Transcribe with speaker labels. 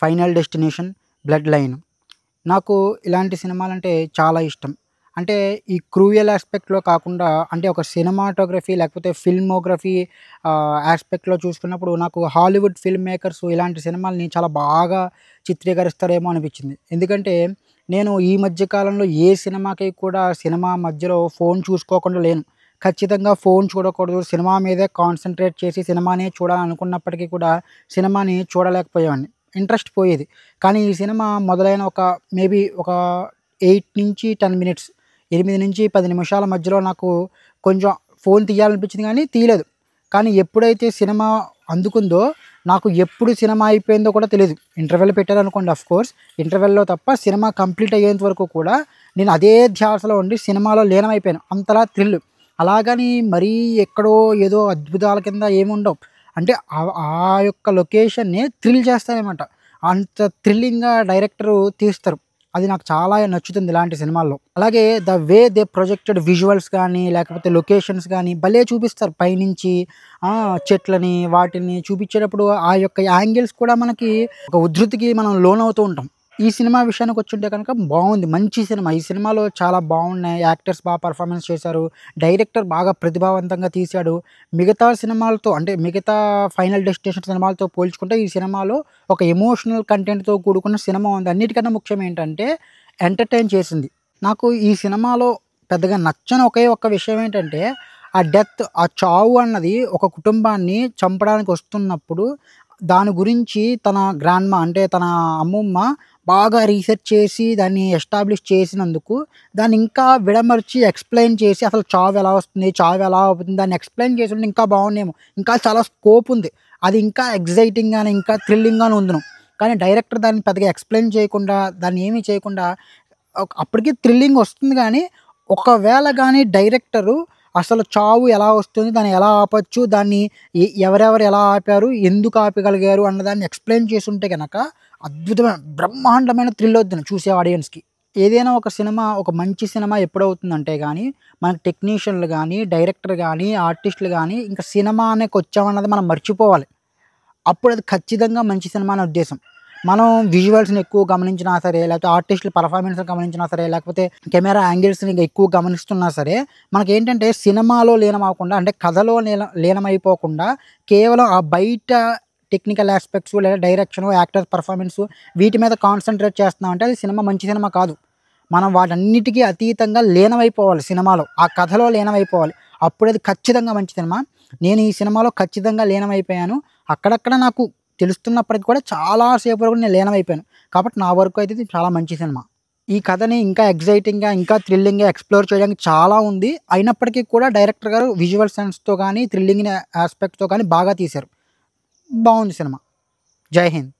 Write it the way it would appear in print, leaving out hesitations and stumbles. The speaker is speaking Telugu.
Speaker 1: Final destination, blood line. నాకు ఇలాంటి సినిమాలంటే చాలా ఇష్టం. అంటే ఈ క్రూయల్ యాస్పెక్ట్‌లో కాకుండా అంటే ఒక సినిమాటోగ్రఫీ లేకపోతే ఫిల్మోగ్రఫీ యాస్పెక్ట్‌లో చూసుకున్నప్పుడు నాకు హాలీవుడ్ ఫిల్మ్ మేకర్స్ ఇలాంటి సినిమాల్ని చాలా బాగా చిత్రీకరిస్తారేమో అనిపించింది. ఎందుకంటే నేను ఈ మధ్య కాలంలో ఏ సినిమాకి కూడా సినిమా మధ్యలో ఫోన్ చూసుకోకుండా లేను. ఖచ్చితంగా ఫోన్ చూడకూడదు. సినిమా మీదే కాన్సంట్రేట్ చేసి సినిమానే చూడాలనుకున్నప్పటికీ కూడా సినిమాని చూడలేకపోయేవాడిని. ఇంట్రెస్ట్ పోయేది. కానీ ఈ సినిమా మొదలైన ఒక మేబీ ఒక 8-10 మినిట్స్ 8-10 నిమిషాల మధ్యలో నాకు కొంచెం ఫోన్ తీయాలనిపించింది కానీ తీయలేదు. కానీ ఎప్పుడైతే సినిమా అందుకుందో నాకు ఎప్పుడు సినిమా అయిపోయిందో కూడా తెలీదు. ఇంటర్వెల్ పెట్టారనుకోండి ఆఫ్‌కోర్స్. ఇంటర్వెల్‌లో తప్ప సినిమా కంప్లీట్ అయ్యేంత వరకు కూడా నేను అదే ధ్యాసలో ఉండి సినిమాలో లీనమైపోయాను. అంతలా థ్రిల్. అలాగని మరీ ఎక్కడో ఏదో అద్భుతాల కింద ఏముండవు. అంటే ఆ యొక్క లొకేషన్‌ని థ్రిల్ చేస్తారనమాట. అంత థ్రిల్లింగ్‌గా డైరెక్టరు తీస్తారు. అది నాకు చాలా నచ్చుతుంది ఇలాంటి సినిమాల్లో. అలాగే the way they projected visuals కానీ, లేకపోతే లొకేషన్స్ గానీ భలే చూపిస్తారు పైనుంచి. చెట్లని వాటిని చూపిచ్చేటప్పుడు ఆ యొక్క యాంగిల్స్ కూడా మనకి ఒక ఉద్ధృతికి మనం లోనవుతూ ఉంటాం. ఈ సినిమా విషయానికొచ్చుంటే కనుక బావుంది. మంచి సినిమా. ఈ సినిమాలో చాలా బావున్నాయి. యాక్టర్స్ పెర్ఫార్మెన్స్ చేశారు. డైరెక్టర్ బాగా ప్రతిభావంతంగా తీశాడు. మిగతా సినిమాలతో అంటే మిగతా ఫైనల్ డెస్టినేషన్ సినిమాలతో పోల్చుకుంటే ఈ సినిమాలో ఒక ఎమోషనల్ కంటెంట్‌తో కూడుకున్న సినిమా ఉంది. అన్నిటికన్నా ముఖ్యం ఏంటంటే ఎంటర్‌టైన్ చేసింది. నాకు ఈ సినిమాలో పెద్దగా నచ్చని ఒకే ఒక్క విషయం ఏంటంటే ఆ చావు అన్నది ఒక కుటుంబాన్ని చంపడానికి వస్తున్నప్పుడు దాని గురించి తన గ్రాండ్‌మా అంటే తన అమ్మమ్మ బాగా రీసెర్చ్ చేసి దాన్ని ఎస్టాబ్లిష్ చేసినందుకు దాన్ని ఇంకా విడమర్చి ఎక్స్‌ప్లెయిన్ చేసి అసలు చావు ఎలా వస్తుంది? చావు ఎలా అవుతుంది? దాన్ని ఎక్స్‌ప్లెయిన్ చేసుంటే ఇంకా బాగుండేమో. ఇంకా చాలా స్కోప్ ఉంది. అది ఇంకా ఎక్సైటింగ్‌గాను, ఇంకా థ్రిల్లింగ్‌గాను ఉందును. కానీ డైరెక్టర్ దాన్ని పెద్దగా ఎక్స్‌ప్లెయిన్ చేయకుండా, దాన్ని ఏమి చేయకుండా అప్పటికి థ్రిల్లింగ్ వస్తుంది గానీ, ఒకవేళ గానీ డైరెక్టరు అసలు చావు ఎలా వస్తుంది? దాన్ని ఎలా ఆపొచ్చు? దాన్ని ఎవరెవరు ఎలా ఆపారు? ఎందుకు ఆపగలిగారు? అన్నదాన్ని ఎక్స్‌ప్లెయిన్ చేసుంటే గనక అద్భుతమైన, బ్రహ్మాండమైన థ్రిల్ అవుద్ది చూసే ఆడియన్స్‌కి. ఏదైనా ఒక సినిమా ఒక మంచి సినిమా ఎప్పుడవుతుందంటే గానీ, మనకి టెక్నీషియన్‌లు గానీ, డైరెక్టర్ గానీ, ఆర్టిస్టులు గానీ ఇంక సినిమానికొచ్చామన్నది మనం మర్చిపోవాలి. అప్పుడది ఖచ్చితంగా మంచి సినిమా అని ఉద్దేశం. మనం విజువల్స్‌ని ఎక్కువ గమనించినా సరే, లేకపోతే ఆర్టిస్టుల పెర్ఫార్మెన్స్‌ని గమనించినా సరే, లేకపోతే కెమెరా యాంగిల్స్‌ని ఎక్కువ గమనిస్తున్నా సరే, మనకేంటంటే సినిమాలో లీనమవ్వకుండా అంటే కథలో లీనమైపోకుండా కేవలం ఆ బయట టెక్నికల్ యాస్పెక్ట్స్ లేదా డైరెక్షను, యాక్టర్ పెర్ఫార్మెన్సు వీటి మీద కాన్సంట్రేట్ చేస్తున్నామంటే అది సినిమా మంచి సినిమా కాదు. మనం వాటన్నిటికి అతీతంగా లీనమైపోవాలి సినిమాలో. ఆ కథలో లీనమైపోవాలి. అప్పుడది ఖచ్చితంగా మంచి సినిమా. నేను ఈ సినిమాలో ఖచ్చితంగా లీనమైపోయాను. అక్కడక్కడ నాకు తెలుస్తున్నప్పటికి కూడా చాలా సేపు వరకు నేను లీనమైపోయాను. కాబట్టి నా వరకు అయితే ఇది చాలా మంచి సినిమా. ఈ కథని ఇంకా ఎక్సైటింగ్‌గా, ఇంకా థ్రిల్లింగ్‌గా ఎక్స్‌ప్లోర్ చేయడానికి చాలా ఉంది. అయినప్పటికీ కూడా డైరెక్టర్ గారు విజువల్ సెన్స్‌తో గానీ, థ్రిల్లింగ్ యాస్పెక్ట్‌తో గానీ బాగా తీశారు. బావుంది సినిమా. జై హింద్.